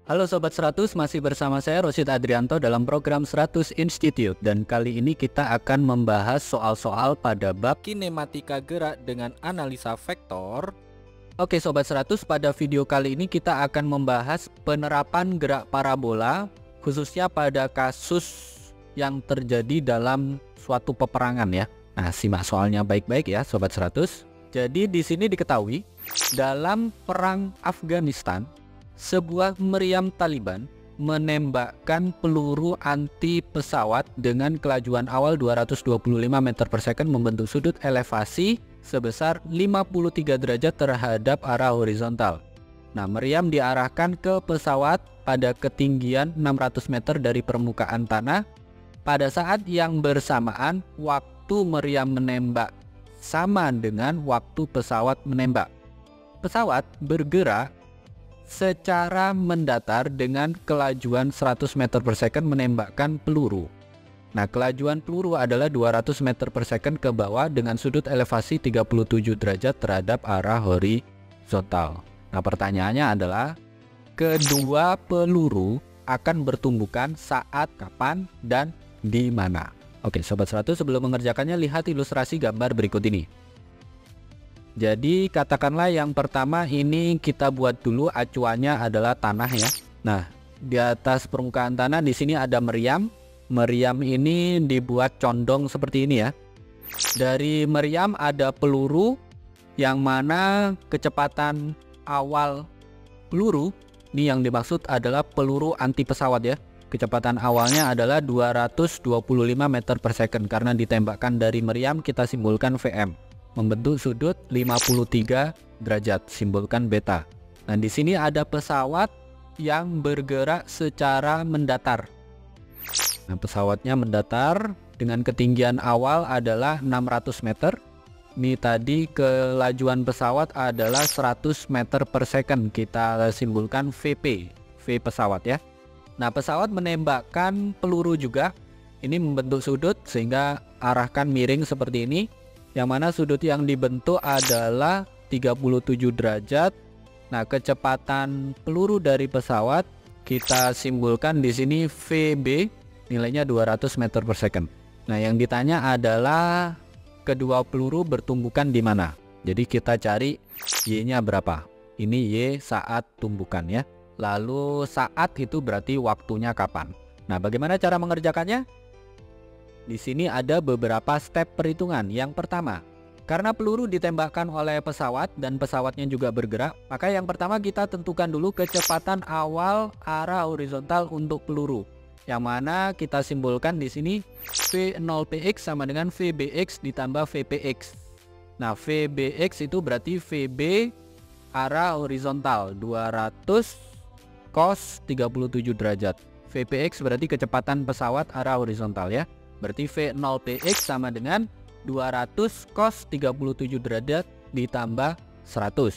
Halo Sobat 100, masih bersama saya Rosid Adrianto dalam program 100 Institute. Dan kali ini kita akan membahas soal-soal pada bab kinematika gerak dengan analisa vektor. Oke Sobat 100, pada video kali ini kita akan membahas penerapan gerak parabola, khususnya pada kasus yang terjadi dalam suatu peperangan ya. Nah, simak soalnya baik-baik ya Sobat 100. Jadi di sini diketahui, dalam perang Afghanistan, sebuah meriam Taliban menembakkan peluru anti pesawat dengan kelajuan awal 225 meter per second membentuk sudut elevasi sebesar 53 derajat terhadap arah horizontal. Nah, meriam diarahkan ke pesawat pada ketinggian 600 meter dari permukaan tanah. Pada saat yang bersamaan, waktu meriam menembak sama dengan waktu pesawat menembak. Pesawat bergerak secara mendatar dengan kelajuan 100 meter per second menembakkan peluru. Nah, kelajuan peluru adalah 200 meter per second ke bawah dengan sudut elevasi 37 derajat terhadap arah horizontal. Nah, pertanyaannya adalah kedua peluru akan bertumbukan saat, kapan, dan di mana? Oke, Sobat 100, sebelum mengerjakannya lihat ilustrasi gambar berikut ini. Jadi katakanlah yang pertama ini kita buat dulu acuannya adalah tanah ya. Nah, di atas permukaan tanah di sini ada meriam. Meriam ini dibuat condong seperti ini ya. Dari meriam ada peluru yang mana kecepatan awal peluru ini yang dimaksud adalah peluru anti pesawat ya. Kecepatan awalnya adalah 225 meter per second karena ditembakkan dari meriam, kita simbolkan Vm. Membentuk sudut 53 derajat, simbolkan beta. Nah, di sini ada pesawat yang bergerak secara mendatar. Nah, pesawatnya mendatar dengan ketinggian awal adalah 600 meter. Ini tadi kelajuan pesawat adalah 100 meter per second. Kita simbolkan Vp, V pesawat ya. Nah, pesawat menembakkan peluru juga. Ini membentuk sudut sehingga arahkan miring seperti ini. Yang mana sudut yang dibentuk adalah 37 derajat. Nah, kecepatan peluru dari pesawat kita simbolkan di sini VB, nilainya 200 meter per second. Nah, yang ditanya adalah kedua peluru bertumbukan di mana. Jadi kita cari Y-nya berapa. Ini Y saat tumbukan ya. Lalu saat itu berarti waktunya kapan. Nah, bagaimana cara mengerjakannya? Di sini ada beberapa step perhitungan. Yang pertama, karena peluru ditembakkan oleh pesawat dan pesawatnya juga bergerak, maka yang pertama kita tentukan dulu kecepatan awal arah horizontal untuk peluru. Yang mana kita simbolkan di sini V0px sama dengan Vbx ditambah Vpx. Nah, Vbx itu berarti Vb arah horizontal 200 cos 37 derajat. Vpx berarti kecepatan pesawat arah horizontal ya. Berarti V0px sama dengan 200 cos 37 derajat ditambah 100.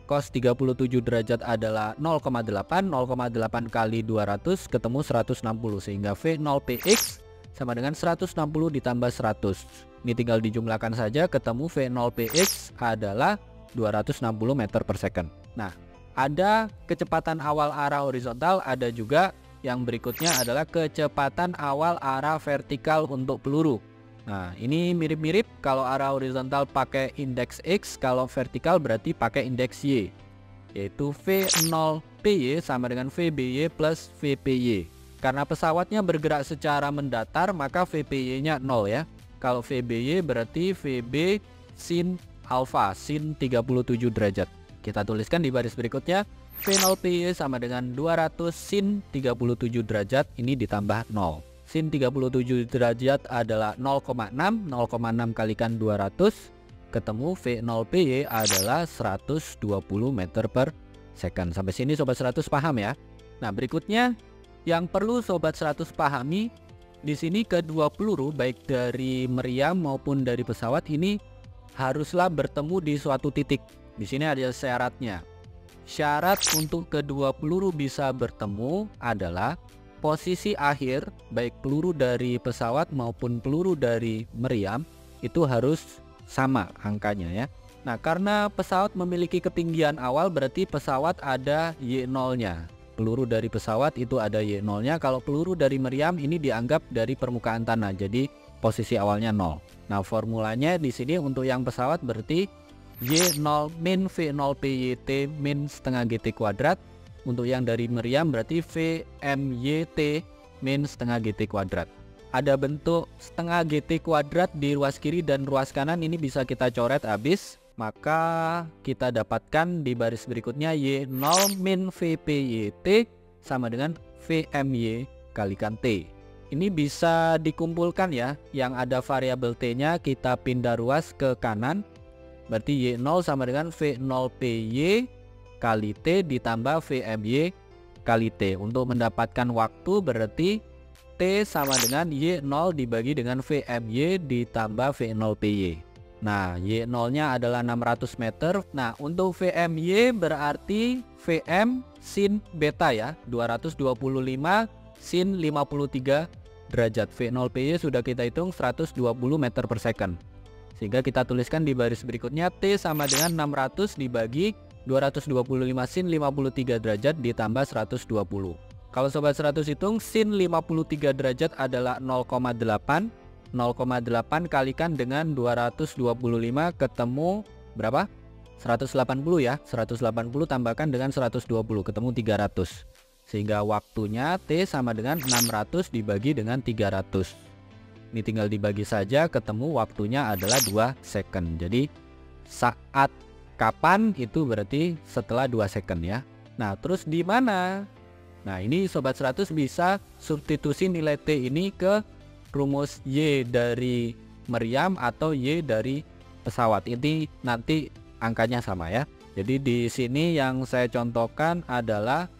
Cos 37 derajat adalah 0,8. 0,8 kali 200 ketemu 160. Sehingga V0px sama dengan 160 ditambah 100. Ini tinggal dijumlahkan saja, ketemu V0px adalah 260 meter per second. Nah, ada kecepatan awal arah horizontal, ada juga yang berikutnya adalah kecepatan awal arah vertikal untuk peluru. Nah, ini mirip-mirip, kalau arah horizontal pakai indeks X, kalau vertikal berarti pakai indeks Y, yaitu V0PY sama dengan VBY plus VPY. Karena pesawatnya bergerak secara mendatar, maka VPY-nya 0 ya. Kalau VBY berarti VB sin alpha, sin 37 derajat. Kita tuliskan di baris berikutnya, V0PY sama dengan 200 sin 37 derajat, ini ditambah 0. Sin 37 derajat adalah 0,6. 0,6 kalikan 200 ketemu V0PY adalah 120 meter per second. Sampai sini Sobat 100 paham ya. Nah, berikutnya yang perlu Sobat 100 pahami, di sini kedua peluru baik dari meriam maupun dari pesawat ini haruslah bertemu di suatu titik. Di sini ada syaratnya. Syarat untuk kedua peluru bisa bertemu adalah posisi akhir baik peluru dari pesawat maupun peluru dari meriam itu harus sama angkanya ya. Nah, karena pesawat memiliki ketinggian awal berarti pesawat ada Y0-nya. peluru dari pesawat itu ada Y0-nya. Kalau peluru dari meriam ini dianggap dari permukaan tanah, jadi posisi awalnya 0. Nah, formulanya di sini untuk yang pesawat berarti Y0 min V0 PYT min setengah GT kuadrat. Untuk yang dari meriam berarti VMYT min setengah GT kuadrat. Ada bentuk setengah GT kuadrat di ruas kiri dan ruas kanan, ini bisa kita coret habis. Maka kita dapatkan di baris berikutnya Y0 min VPYT sama dengan VMY kalikan T. Ini bisa dikumpulkan ya, yang ada variabel T-nya kita pindah ruas ke kanan. Berarti Y0 sama dengan V0PY kali T ditambah VMY kali T. Untuk mendapatkan waktu berarti T sama dengan Y0 dibagi dengan VMY ditambah V0PY. Nah, Y0-nya adalah 600 meter. Nah, untuk VMY berarti VM sin beta ya, 225 sin 53 derajat. V0PY sudah kita hitung 120 meter per second. Sehingga kita tuliskan di baris berikutnya T sama dengan 600 dibagi 225 sin 53 derajat ditambah 120. Kalau sobat 100 hitung, sin 53 derajat adalah 0,8. 0,8 kalikan dengan 225 ketemu berapa? 180 ya. 180 tambahkan dengan 120 ketemu 300. Sehingga waktunya T sama dengan 600 dibagi dengan 300. Ini tinggal dibagi saja, ketemu waktunya adalah 2 second. Jadi saat kapan itu berarti setelah 2 second ya. Nah, terus di mana? Nah, ini sobat 100 bisa substitusi nilai T ini ke rumus Y dari meriam atau Y dari pesawat. Ini nanti angkanya sama ya. Jadi di sini yang saya contohkan adalah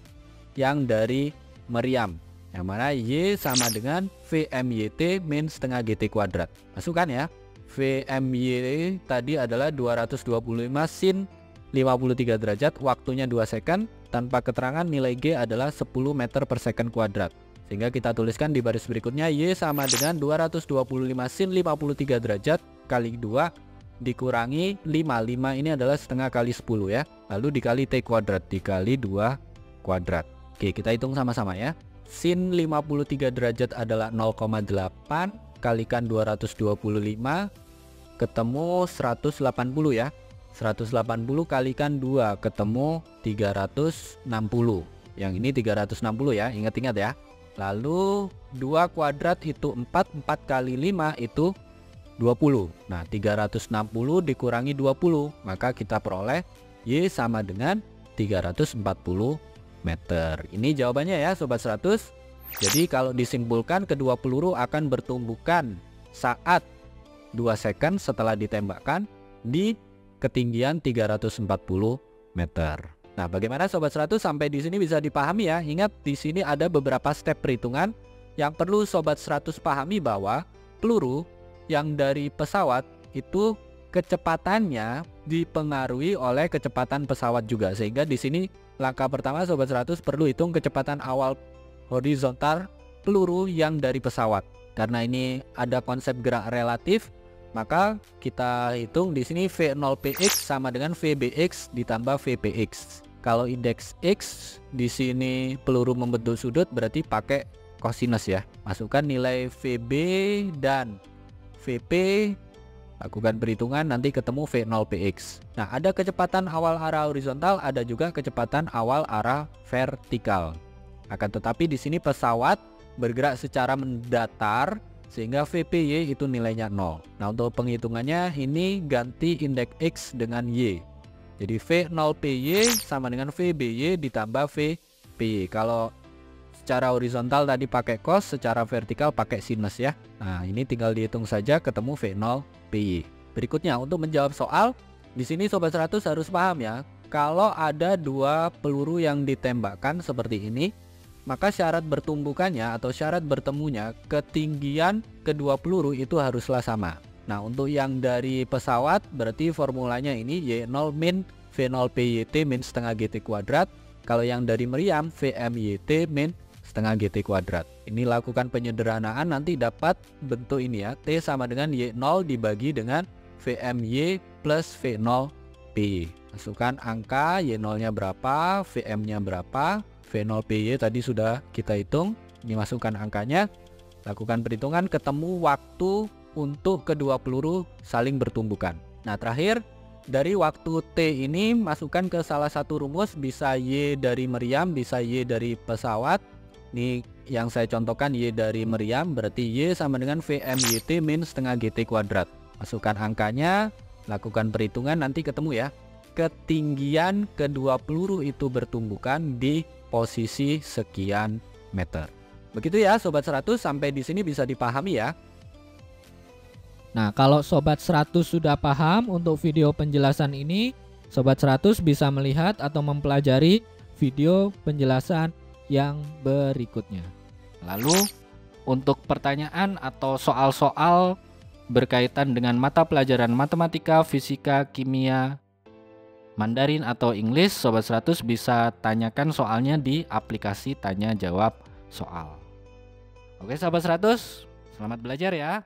yang dari meriam, yang mana Y sama dengan VMYT min setengah GT kuadrat. Masukkan ya. VMY tadi adalah 225 sin 53 derajat, waktunya 2 second. Tanpa keterangan nilai G adalah 10 meter per second kuadrat. Sehingga kita tuliskan di baris berikutnya Y sama dengan 225 sin 53 derajat kali 2 dikurangi 5. 5 ini adalah setengah kali 10 ya. Lalu dikali T kuadrat dikali 2 kuadrat. Oke, kita hitung sama-sama ya. Sin 53 derajat adalah 0,8 kalikan 225 ketemu 180 ya. 180 kalikan 2 ketemu 360. Yang ini 360 ya, ingat-ingat ya. Lalu 2 kuadrat itu 4, 4 kali 5 itu 20. Nah, 360 dikurangi 20, maka kita peroleh Y sama dengan 340 meter. Ini jawabannya ya sobat 100. Jadi kalau disimpulkan, kedua peluru akan bertumbukan saat 2 second setelah ditembakkan di ketinggian 340 meter. Nah, bagaimana sobat 100 sampai di sini bisa dipahami ya? Ingat di sini ada beberapa step perhitungan yang perlu sobat 100 pahami, bahwa peluru yang dari pesawat itu kecepatannya dipengaruhi oleh kecepatan pesawat juga. Sehingga di sini langkah pertama sobat 100 perlu hitung kecepatan awal horizontal peluru yang dari pesawat. Karena ini ada konsep gerak relatif, maka kita hitung di sini V0px sama dengan Vbx ditambah Vpx. Kalau indeks X di sini peluru membentuk sudut, berarti pakai kosinus ya. Masukkan nilai Vb dan Vp, lakukan perhitungan, nanti ketemu V0px. Nah, ada kecepatan awal arah horizontal, ada juga kecepatan awal arah vertikal. Akan tetapi di sini pesawat bergerak secara mendatar, sehingga Vpy itu nilainya 0. Nah, untuk penghitungannya ini ganti indeks X dengan Y. Jadi V0py sama dengan Vby ditambah Vpy. Kalau secara horizontal tadi pakai cos, secara vertikal pakai sinus ya. Nah, ini tinggal dihitung saja, ketemu V0py. Berikutnya untuk menjawab soal, di sini sobat 100 harus paham ya. Kalau ada 2 peluru yang ditembakkan seperti ini, maka syarat bertumbukannya atau syarat bertemunya ketinggian kedua peluru itu haruslah sama. Nah, untuk yang dari pesawat berarti formulanya ini Y0 min V0PYT min setengah GT kuadrat. Kalau yang dari meriam VMYT min setengah GT kuadrat. Ini lakukan penyederhanaan, nanti dapat bentuk ini ya. T sama dengan Y0 dibagi dengan VMY plus V0PY. Masukkan angka Y0 nya berapa, VM nya berapa. V0PY tadi sudah kita hitung. Ini masukkan angkanya, lakukan perhitungan, ketemu waktu untuk kedua peluru saling bertumbukan. Nah terakhir, dari waktu T ini masukkan ke salah satu rumus, bisa Y dari meriam, bisa Y dari pesawat. Ini yang saya contohkan Y dari meriam, berarti Y sama dengan VMYT min setengah GT kuadrat. Masukkan angkanya, lakukan perhitungan, nanti ketemu ya. Ketinggian kedua peluru itu bertumbukan di posisi sekian meter. Begitu ya Sobat 100, sampai di sini bisa dipahami ya. Nah, kalau Sobat 100 sudah paham untuk video penjelasan ini, Sobat 100 bisa melihat atau mempelajari video penjelasan yang berikutnya. Lalu, untuk pertanyaan atau soal-soal berkaitan dengan mata pelajaran matematika, fisika, kimia, Mandarin atau Inggris, Sobat 100 bisa tanyakan soalnya di aplikasi tanya jawab soal. Oke Sobat 100, selamat belajar ya.